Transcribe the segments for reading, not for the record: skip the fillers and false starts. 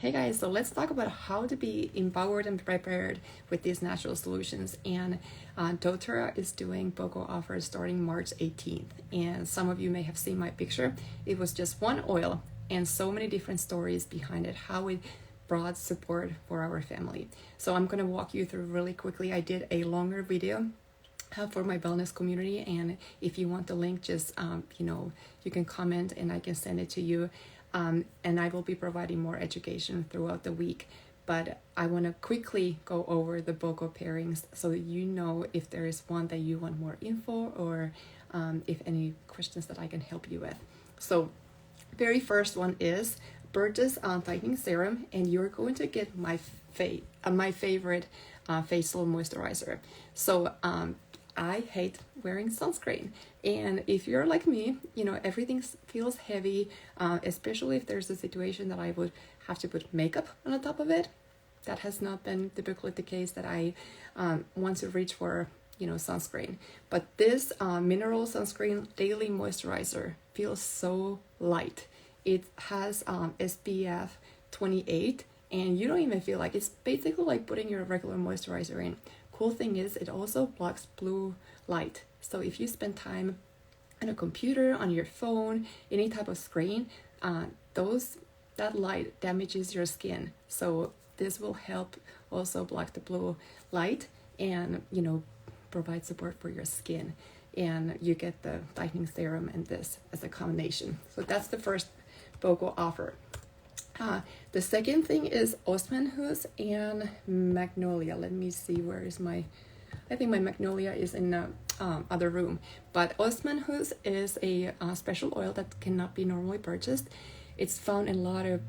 Hey guys, so let's talk about how to be empowered and prepared with these natural solutions. And doTERRA is doing BOGO offers starting March 18th. And some of you may have seen my picture. It was just one oil and so many different stories behind it, how it brought support for our family. So I'm gonna walk you through really quickly. I did a longer video for my wellness community, and if you want the link, just you can comment and I can send it to you. And I will be providing more education throughout the week, but I want to quickly go over the BOGO pairings so that you know if there is one that you want more info or if any questions that I can help you with. So very first one is Burgess Tightening Serum, and you're going to get my favorite facial moisturizer. So I hate wearing sunscreen, and if you're like me, everything feels heavy, especially if there's a situation that I would have to put makeup on the top of it. That has not been typically the case that I want to reach for sunscreen. But this mineral sunscreen daily moisturizer feels so light. It has SPF 28, and you don't even feel like it's basically like putting your regular moisturizer in. Cool thing is it also blocks blue light. So if you spend time on a computer, on your phone, any type of screen, that light damages your skin. So this will help also block the blue light and provide support for your skin. And you get the tightening serum and this as a combination. So that's the first BOGO offer. The second thing is Osmanthus and Magnolia. Let me see, I think my Magnolia is in the other room. But Osmanthus is a special oil that cannot be normally purchased. It's found in a lot of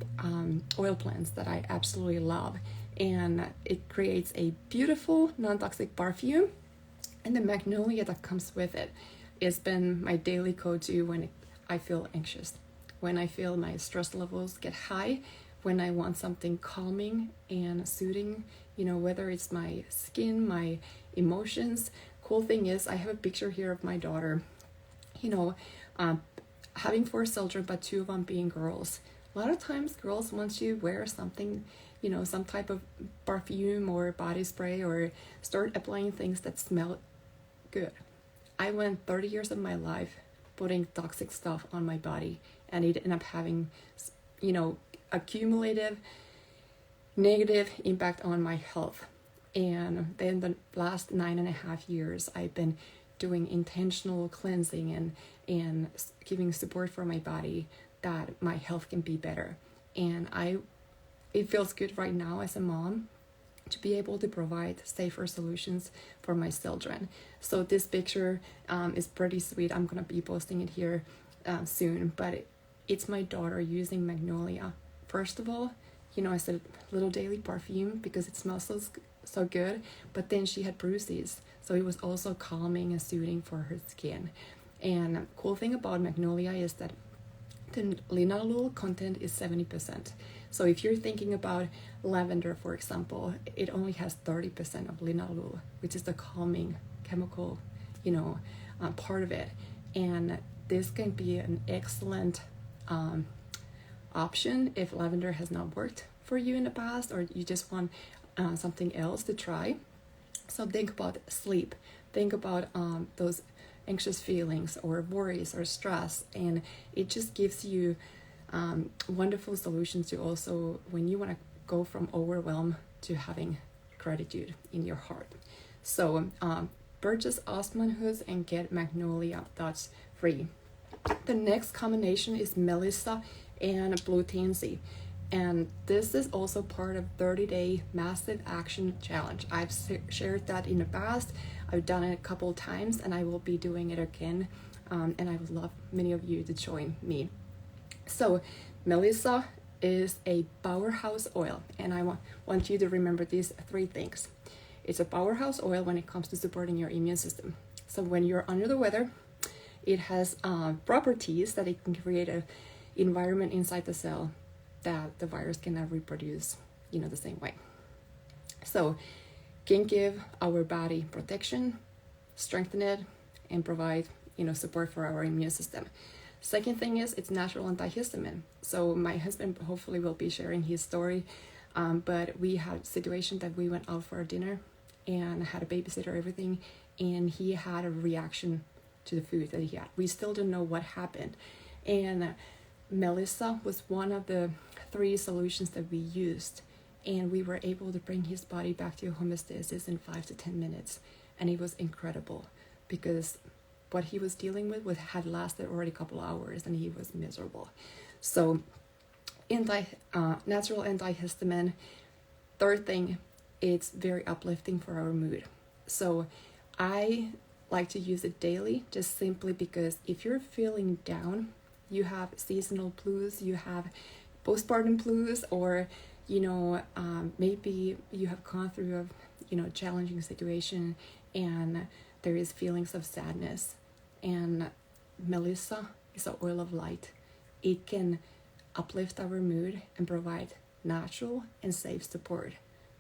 oil plants that I absolutely love. And it creates a beautiful non-toxic perfume. And the Magnolia that comes with it has been my daily go-to when I feel anxious, when I feel my stress levels get high, when I want something calming and soothing, whether it's my skin, my emotions. Cool thing is I have a picture here of my daughter, having 4 children, but 2 of them being girls. A lot of times girls want to wear something, some type of perfume or body spray or start applying things that smell good. I went 30 years of my life putting toxic stuff on my body, and it ended up having, accumulative negative impact on my health. And then the last 9.5 years, I've been doing intentional cleansing and giving support for my body that my health can be better. And it feels good right now as a mom to be able to provide safer solutions for my children. So this picture is pretty sweet. I'm gonna be posting it here soon, but it's my daughter using Magnolia. First of all, I said little daily perfume because it smells so good, but then she had bruises, so it was also calming and soothing for her skin. And cool thing about Magnolia is that the linalool content is 70%. So if you're thinking about lavender, for example, it only has 30% of linalool, which is the calming chemical, part of it. And this can be an excellent option if lavender has not worked for you in the past, or you just want something else to try. So think about sleep. Think about those anxious feelings or worries or stress, and it just gives you wonderful solutions to also when you want to go from overwhelm to having gratitude in your heart. So purchase Osmanthus and get Magnolia. That's free. The next combination is Melissa and Blue Tansy. And this is also part of 30-day massive action challenge. I've shared that in the past. I've done it a couple of times, and I will be doing it again. And I would love many of you to join me. So Melissa is a powerhouse oil, and I want you to remember these 3 things. It's a powerhouse oil when it comes to supporting your immune system. So when you're under the weather, it has properties that it can create an environment inside the cell that the virus cannot reproduce, the same way. So can give our body protection, strengthen it, and provide, support for our immune system. Second thing is it's natural antihistamine. So my husband hopefully will be sharing his story, but we had a situation that we went out for a dinner and had a babysitter, everything, and he had a reaction to the food that he had. We still don't know what happened. And Melissa was one of the 3 solutions that we used, and we were able to bring his body back to homeostasis in 5 to 10 minutes. And it was incredible because what he was dealing with had lasted already a couple hours and he was miserable. So natural antihistamine. Third thing, it's very uplifting for our mood. So I like to use it daily, just simply because if you're feeling down, you have seasonal blues, you have postpartum blues, or maybe you have gone through a challenging situation and there is feelings of sadness, and Melissa is an oil of light. It can uplift our mood and provide natural and safe support.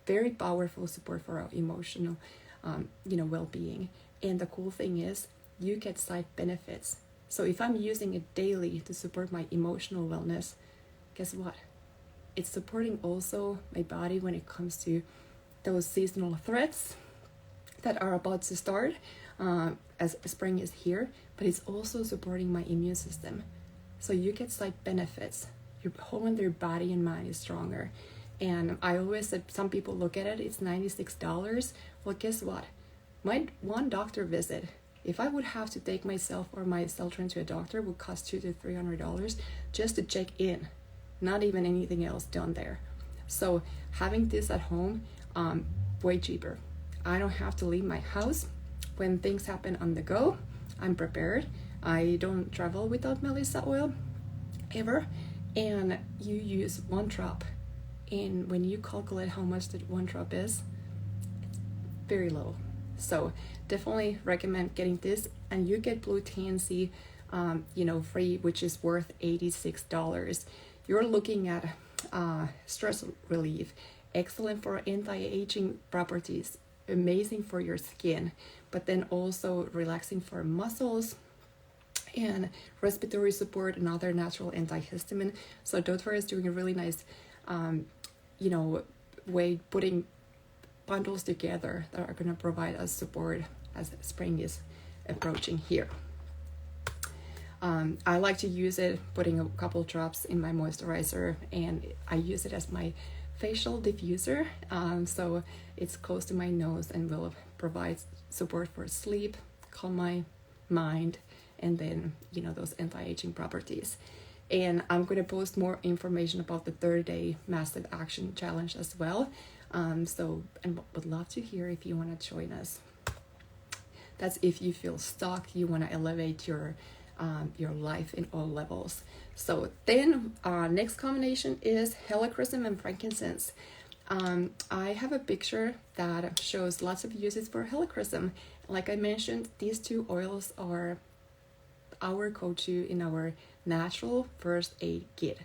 Very powerful support for our emotional well-being. And the cool thing is you get side benefits. So if I'm using it daily to support my emotional wellness, guess what? It's supporting also my body when it comes to those seasonal threats that are about to start as spring is here, but it's also supporting my immune system. So you get side benefits. Your whole and their body and mind is stronger. And I always said, some people look at it, it's $96. Well, guess what? My one doctor visit, if I would have to take myself or my children to a doctor, would cost $200 to $300 just to check in. Not even anything else done there. So having this at home, way cheaper. I don't have to leave my house. When things happen on the go, I'm prepared. I don't travel without Melissa oil ever. And you use 1 drop. And when you calculate how much that 1 drop is, it's very low. So definitely recommend getting this, and you get Blue TNC free, which is worth $86. You're looking at stress relief, excellent for anti-aging properties, amazing for your skin, but then also relaxing for muscles and respiratory support and other natural antihistamine. So doTERRA is doing a really nice way putting bundles together that are going to provide us support as spring is approaching here. I like to use it putting a couple drops in my moisturizer, and I use it as my facial diffuser, so it's close to my nose and will provide support for sleep, calm my mind, and then those anti-aging properties. And I'm going to post more information about the 30-day massive action challenge as well, and would love to hear if you want to join us. That's if you feel stuck, you want to elevate your life in all levels. So then next combination is helichrysum and frankincense. I have a picture that shows lots of uses for helichrysum. Like I mentioned, these 2 oils are our go-to in our natural first aid kit.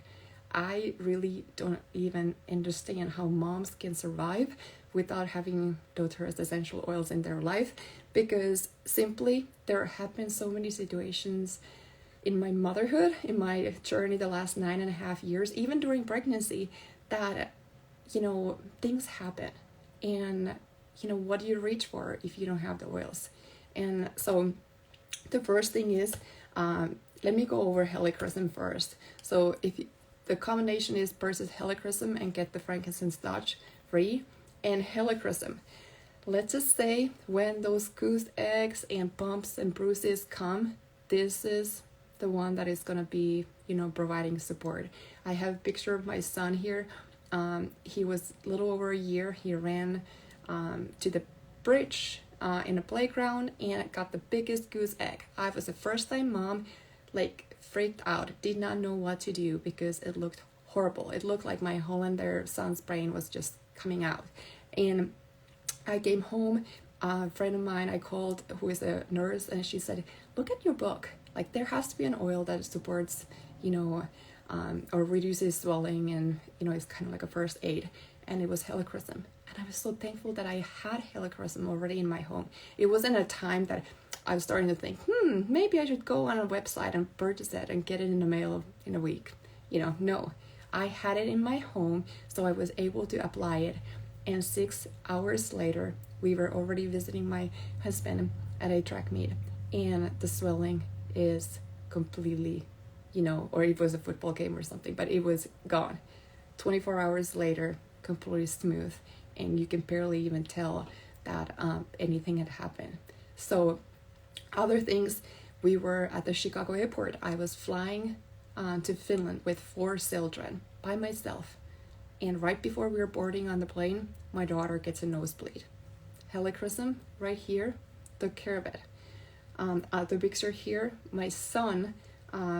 I really don't even understand how moms can survive without having doTERRA's essential oils in their life, because simply there have been so many situations in my motherhood, in my journey the last 9.5 years, even during pregnancy, that things happen, and what do you reach for if you don't have the oils? And so the first thing is, let me go over helichrysum first. So the combination is purchase helichrysum and get the frankincense touch free. And helichrysum, let's just say when those goose eggs and bumps and bruises come, this is the one that is going to be providing support. I have a picture of my son here. He was a little over a year. He ran to the bridge in a playground and got the biggest goose egg. I was a first-time mom, freaked out, did not know what to do because it looked horrible. It looked like my Hollander son's brain was just coming out. And I came home, a friend of mine I called who is a nurse, and she said, look at your book. There has to be an oil that supports, or reduces swelling, and, it's kind of like a first aid. And it was helichrysum. And I was so thankful that I had helichrysum already in my home. It wasn't a time that I was starting to think, maybe I should go on a website and purchase it and get it in the mail in a week. No, I had it in my home, so I was able to apply it. And 6 hours later, we were already visiting my husband at a track meet, and the swelling is completely, or it was a football game or something, but it was gone. 24 hours later, completely smooth, and you can barely even tell that anything had happened. So other things, we were at the Chicago airport. I was flying to Finland with 4 children by myself. And right before we were boarding on the plane, my daughter gets a nosebleed. Helichrysum right here, took care of it. The picture here, my son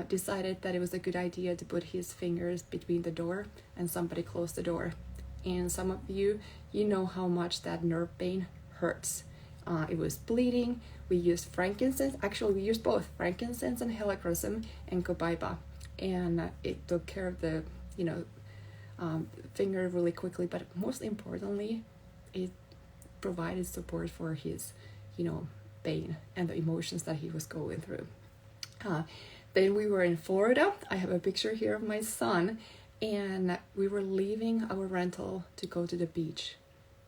decided that it was a good idea to put his fingers between the door, and somebody closed the door. And some of you know how much that nerve pain hurts. It was bleeding. We used frankincense. Actually, we used both frankincense and helichrysum and copaiba, and it took care of the finger really quickly. But most importantly, it provided support for his pain and the emotions that he was going through. Then we were in Florida. I have a picture here of my son, and we were leaving our rental to go to the beach,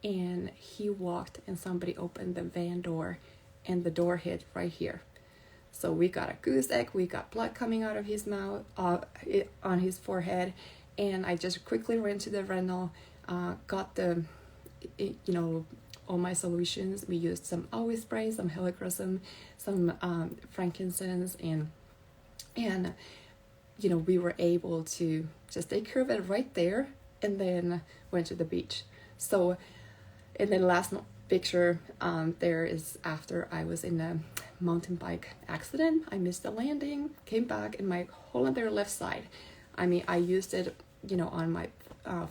and he walked and somebody opened the van door, and the door hit right here. So we got a goose egg, we got blood coming out of his mouth, on his forehead, and I just quickly ran to the rental, got the, all my solutions. We used some aloe spray, some helichrysum, some frankincense, and we were able to just take care of it right there, and then went to the beach. So, and then last picture there is after I was in a mountain bike accident. I missed the landing, came back, and my whole entire left side, I used it, on my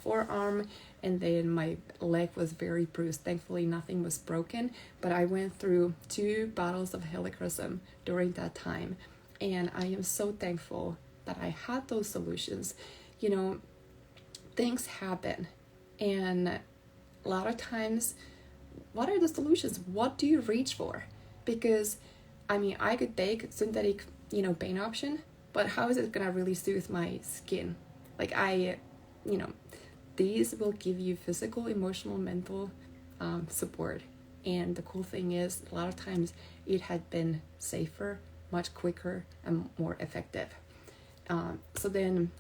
forearm, and then my leg was very bruised. Thankfully, nothing was broken, but I went through 2 bottles of helichrysum during that time, and I am so thankful that I had those solutions. Things happen, and a lot of times, what are the solutions? What do you reach for? Because I could take synthetic pain option, but how is it gonna really soothe my skin? These will give you physical, emotional, mental support. And the cool thing is, a lot of times it had been safer, much quicker, and more effective. So then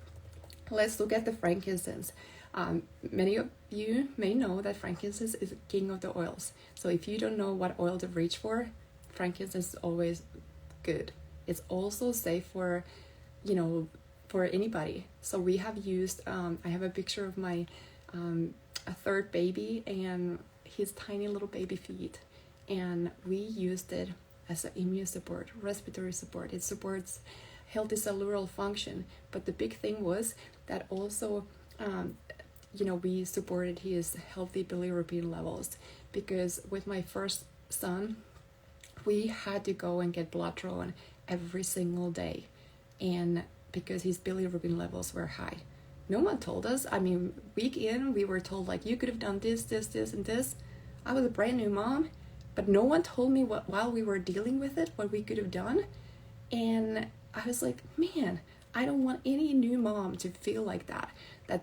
let's look at the frankincense. Many of you may know that frankincense is king of the oils. So if you don't know what oil to reach for, frankincense is always good. It's also safe for anybody. So we have used, I have a picture of my a third baby and his tiny little baby feet. And we used it as an immune support, respiratory support. It supports healthy cellular function. But the big thing was that also, we supported his healthy bilirubin levels, because with my first son, we had to go and get blood drawn every single day, and because his bilirubin levels were high. No one told us. Week in, we were told, you could have done this, and this. I was a brand new mom, but no one told me while we were dealing with it, what we could have done. And I was like, man, I don't want any new mom to feel like that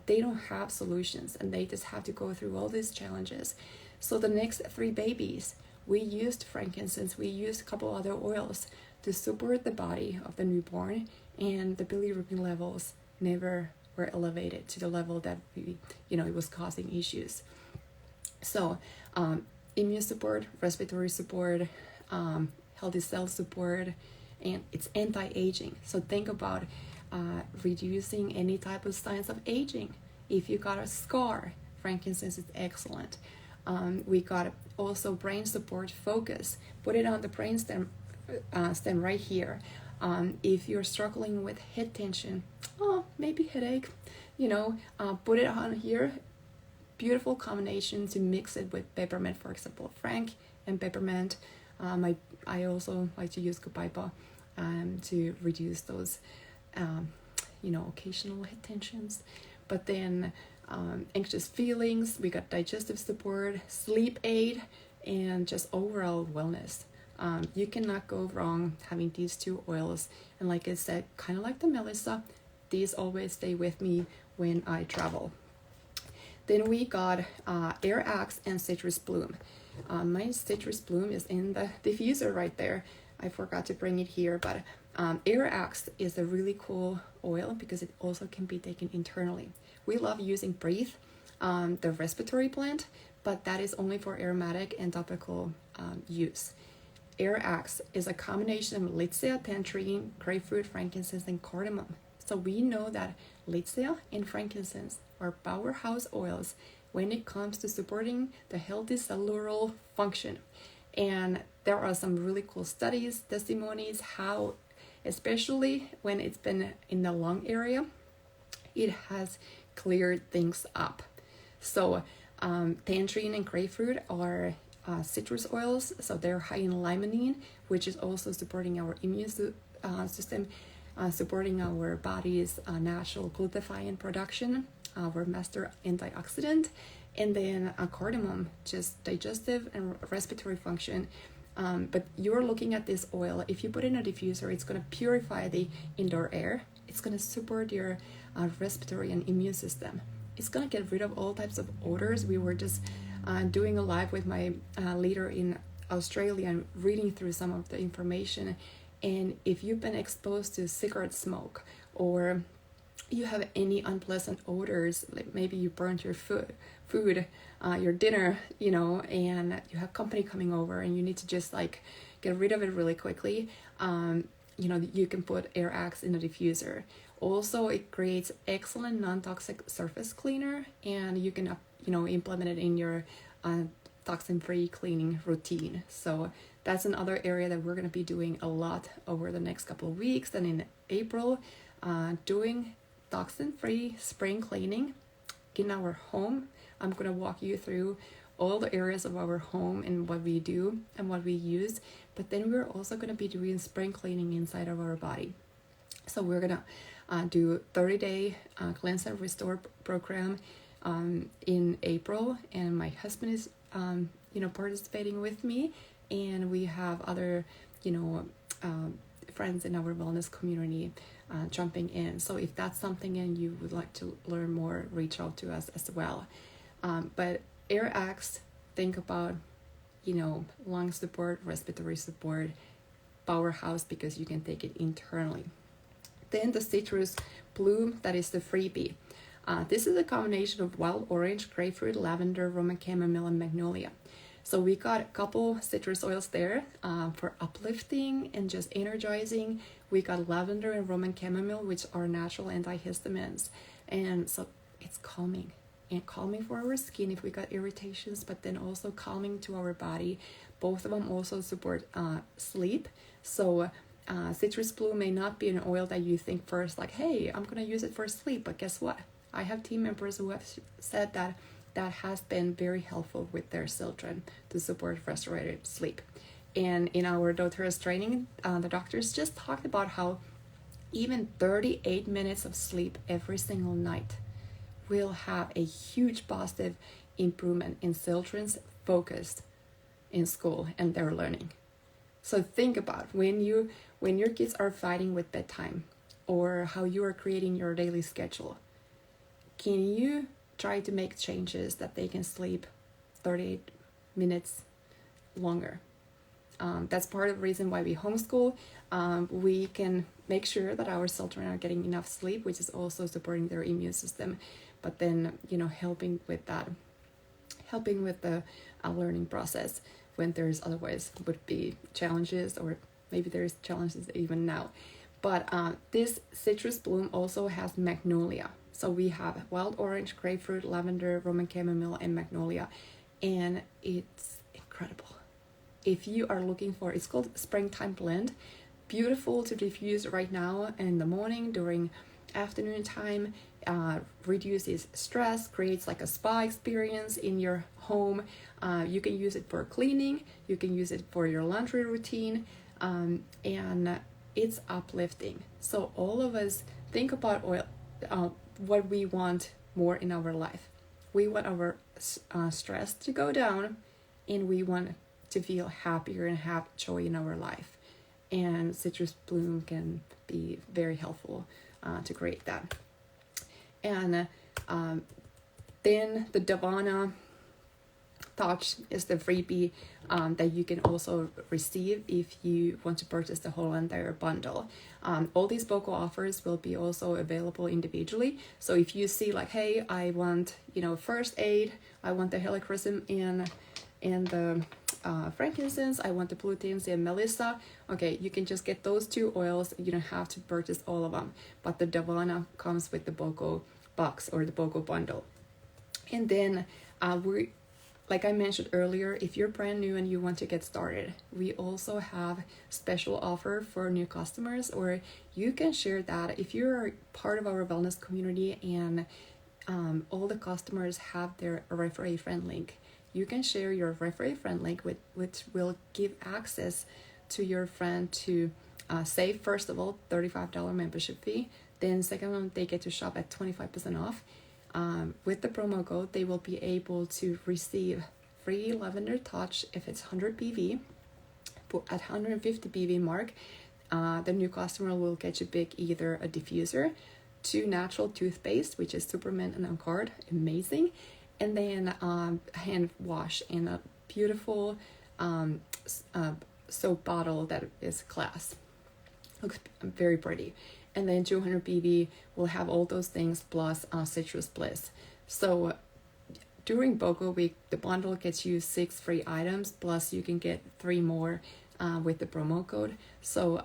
they don't have solutions and they just have to go through all these challenges. So the next 3 babies, we used frankincense, we used a couple other oils to support the body of the newborn, and the bilirubin levels never were elevated to the level that it was causing issues. So immune support, respiratory support, healthy cell support, and it's anti-aging. So think about reducing any type of signs of aging. If you got a scar, frankincense is excellent. We got also brain support, focus. Put it on the brain stem right here. If you're struggling with head tension, maybe headache, put it on here. Beautiful combination to mix it with peppermint, for example, frank and peppermint. I also like to use copaiba to reduce those occasional head tensions. But then anxious feelings, we got digestive support, sleep aid, and just overall wellness. You cannot go wrong having these two oils. And like I said, kind of like the Melissa, these always stay with me when I travel. Then we got Air Axe and Citrus Bloom. My Citrus Bloom is in the diffuser right there. I forgot to bring it here, but Air Axe is a really cool oil because it also can be taken internally. We love using Breathe, the respiratory plant, but that is only for aromatic and topical use. Air Axe is a combination of Litsea, tangerine, grapefruit, frankincense, and cardamom. So we know that Litsea and frankincense are powerhouse oils when it comes to supporting the healthy cellular function. And there are some really cool studies, testimonies, how, especially when it's been in the lung area, it has cleared things up. So tangerine and grapefruit are citrus oils, so they're high in limonene, which is also supporting our immune system, supporting our body's natural glutathione production, our master antioxidant, and then cardamom, just digestive and respiratory function. But you're looking at this oil, if you put it in a diffuser, it's going to purify the indoor air, it's going to support your respiratory and immune system. It's going to get rid of all types of odors. We were just doing a live with my leader in Australia and reading through some of the information. And if you've been exposed to cigarette smoke, or you have any unpleasant odors, like maybe you burnt your food, your dinner, and you have company coming over and you need to just like get rid of it really quickly, you can put Air Axe in a diffuser. Also, it creates excellent non-toxic surface cleaner, and you can implement it in your toxin-free cleaning routine. So that's another area that we're going to be doing a lot over the next couple of weeks. And in April, doing toxin-free spring cleaning in our home. I'm going to walk you through all the areas of our home and what we do and what we use. But then we're also going to be doing spring cleaning inside of our body. So we're going to do 30-day cleanse and restore program in April, and my husband is participating with me, and we have other friends in our wellness community jumping in. So if that's something and you would like to learn more, reach out to us as well. But Air Axe, think about lung support, respiratory support, powerhouse, because you can take it internally. Then the Citrus Bloom, that is the freebie. This is a combination of wild orange, grapefruit, lavender, Roman chamomile, and magnolia. So we got a couple citrus oils there for uplifting and just energizing. We got lavender and Roman chamomile, which are natural antihistamines. And so it's calming. And calming for our skin if we got irritations, but then also calming to our body. Both of them also support sleep. So Citrus Bloom may not be an oil that you think first like, hey, I'm going to use it for sleep. But guess what? I have team members who have said that has been very helpful with their children to support restorative sleep. And in our doTERRA's training, the doctors just talked about how even 38 minutes of sleep every single night will have a huge positive improvement in children's focus in school and their learning. So think about when your kids are fighting with bedtime, or how you are creating your daily schedule. Can you try to make changes that they can sleep 38 minutes longer? That's part of the reason why we homeschool. We can make sure that our children are getting enough sleep, which is also supporting their immune system. But then, helping with the learning process when there's otherwise would be challenges, or maybe there's challenges even now. But this Citrus Bloom also has magnolia. So we have wild orange, grapefruit, lavender, Roman chamomile, and magnolia. And it's incredible. If you are looking for, it's called Springtime Blend. Beautiful to diffuse right now in the morning, during afternoon time. Reduces stress, creates like a spa experience in your home. You can use it for cleaning, you can use it for your laundry routine, and it's uplifting. So all of us think about oil, what we want more in our life. We want our stress to go down, and we want to feel happier and have joy in our life. And citrus bloom can be very helpful to create that. And then the Davana Touch is the freebie that you can also receive if you want to purchase the whole entire bundle. All these BOGO offers will be also available individually. So if you see like, hey, I want, first aid, I want the helichrysum and the frankincense, I want the blue tansy and melissa. Okay, you can just get those 2 oils. You don't have to purchase all of them. But the Davana comes with the BOGO box or the BOGO bundle. And then like I mentioned earlier, if you're brand new and you want to get started, we also have special offer for new customers, or you can share that if you're part of our wellness community and all the customers have their referee friend link. You can share your referee friend link, which will give access to your friend to save, first of all, $35 membership fee. Then second one, they get to shop at 25% off. With the promo code, they will be able to receive free lavender touch if it's 100 BV. At 150 BV mark, the new customer will get you pick either a diffuser, 2 natural toothpaste, which is Superman and Uncard, amazing, and then hand wash in a beautiful soap bottle that is glass. Looks very pretty. And then 200 BV will have all those things plus Citrus Bliss. So during BOGO week, the bundle gets you 6 free items, plus you can get 3 more with the promo code. So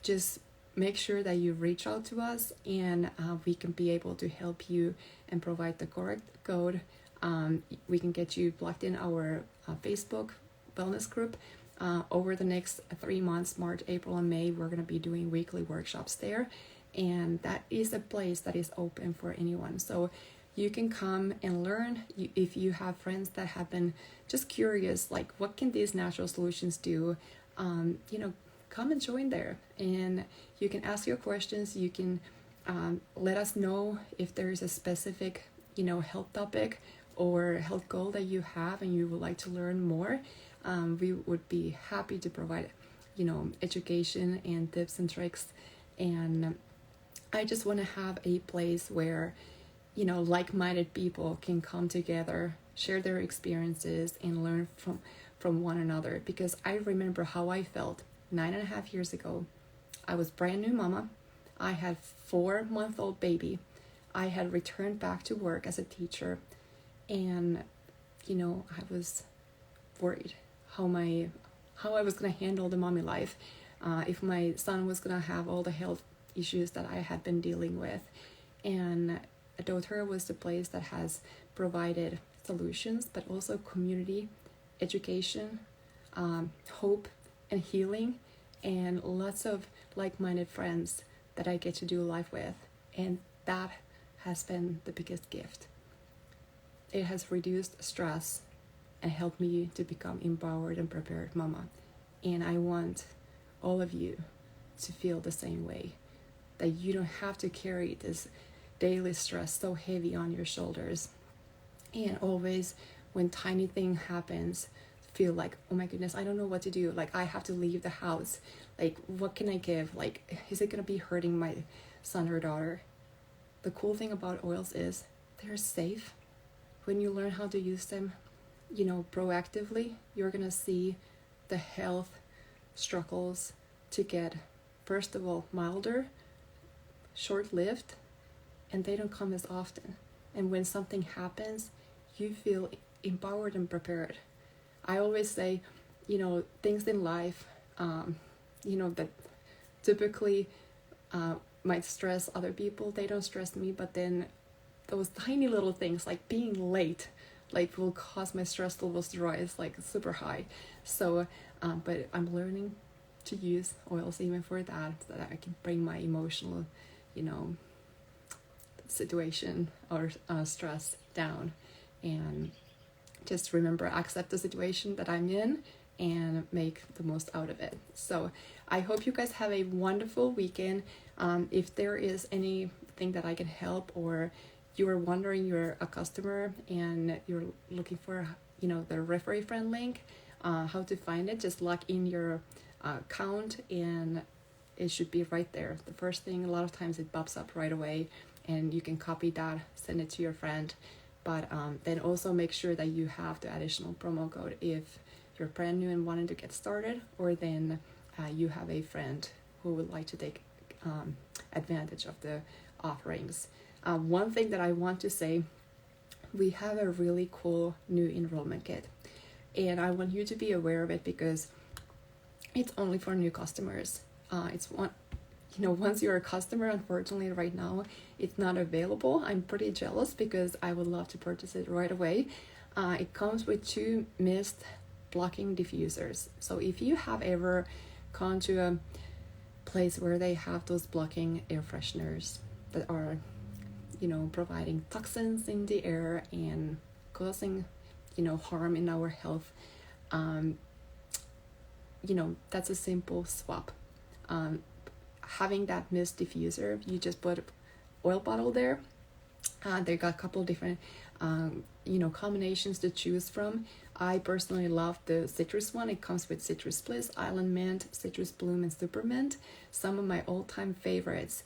just make sure that you reach out to us, and we can be able to help you and provide the correct code. We can get you plugged in our Facebook wellness group. Over the next 3 months, March, April, and May, we're going to be doing weekly workshops there. And that is a place that is open for anyone. So you can come and learn. If you have friends that have been just curious, like what can these natural solutions do? Come and join there. And you can ask your questions. You can let us know if there is a specific, health topic or health goal that you have and you would like to learn more. We would be happy to provide, education and tips and tricks. And I just want to have a place where, like-minded people can come together, share their experiences, and learn from one another. Because I remember how I felt 9.5 years ago. I was brand new mama. I had 4-month-old baby. I had returned back to work as a teacher, and I was worried how I was going to handle the mommy life, if my son was going to have all the health issues that I had been dealing with. And doTERRA was the place that has provided solutions, but also community, education, hope, and healing, and lots of like-minded friends that I get to do life with. And that has been the biggest gift. It has reduced stress and helped me to become empowered and prepared mama. And I want all of you to feel the same way, that you don't have to carry this daily stress so heavy on your shoulders. And always when tiny thing happens, feel like, oh my goodness, I don't know what to do. Like, I have to leave the house. Like, what can I give? Like, is it going to be hurting my son or daughter? The cool thing about oils is they're safe. When you learn how to use them, proactively, you're going to see the health struggles to get, first of all, milder, short-lived, and they don't come as often. And when something happens, you feel empowered and prepared. I always say, things in life, that typically might stress other people, they don't stress me, but then those tiny little things like being late, will cause my stress levels to rise super high. So, but I'm learning to use oils even for that, so that I can bring my emotional, situation or stress down, and just remember, accept the situation that I'm in and make the most out of it. So I hope you guys have a wonderful weekend. If there is anything that I can help, or you're wondering, you're a customer and you're looking for, the referee friend link, how to find it, just log in your account and it should be right there. The first thing, a lot of times it pops up right away and you can copy that, send it to your friend. But then also make sure that you have the additional promo code if you're brand new and wanting to get started, or then you have a friend who would like to take advantage of the offerings. One thing that I want to say, we have a really cool new enrollment kit, and I want you to be aware of it because it's only for new customers. Once you're a customer, unfortunately right now it's not available. I'm pretty jealous because I would love to purchase it right away. It comes with 2 mist blocking diffusers. So if you have ever gone to a place where they have those blocking air fresheners that are, providing toxins in the air and causing, harm in our health, that's a simple swap. Having that mist diffuser, you just put oil bottle there. They got a couple different combinations to choose from. I personally love the citrus one. It comes with Citrus Bliss, Island Mint, Citrus Bloom, and Super Mint. Some of my all-time favorites.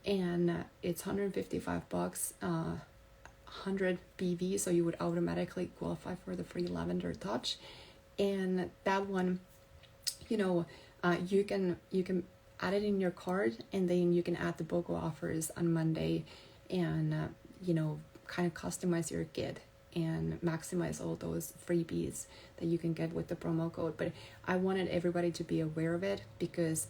And it's $155, 100 BV, so you would automatically qualify for the free lavender touch. And that one, you can add it in your cart, and then you can add the BOGO offers on Monday and kind of customize your kit and maximize all those freebies that you can get with the promo code. But I wanted everybody to be aware of it because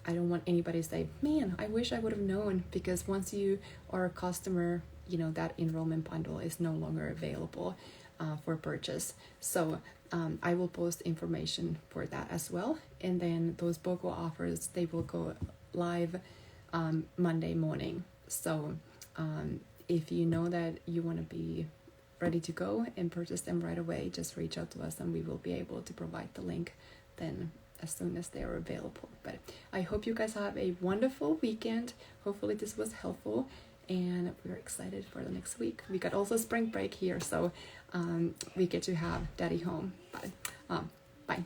I don't want anybody to say, man, I wish I would have known, because once you are a customer, that enrollment bundle is no longer available for purchase. So I will post information for that as well. And then those BOGO offers, they will go live Monday morning. So if you know that you want to be ready to go and purchase them right away, just reach out to us and we will be able to provide the link then as soon as they are available. But I hope you guys have a wonderful weekend. Hopefully this was helpful, and we're excited for the next week. We got also spring break here, so we get to have daddy home. Bye.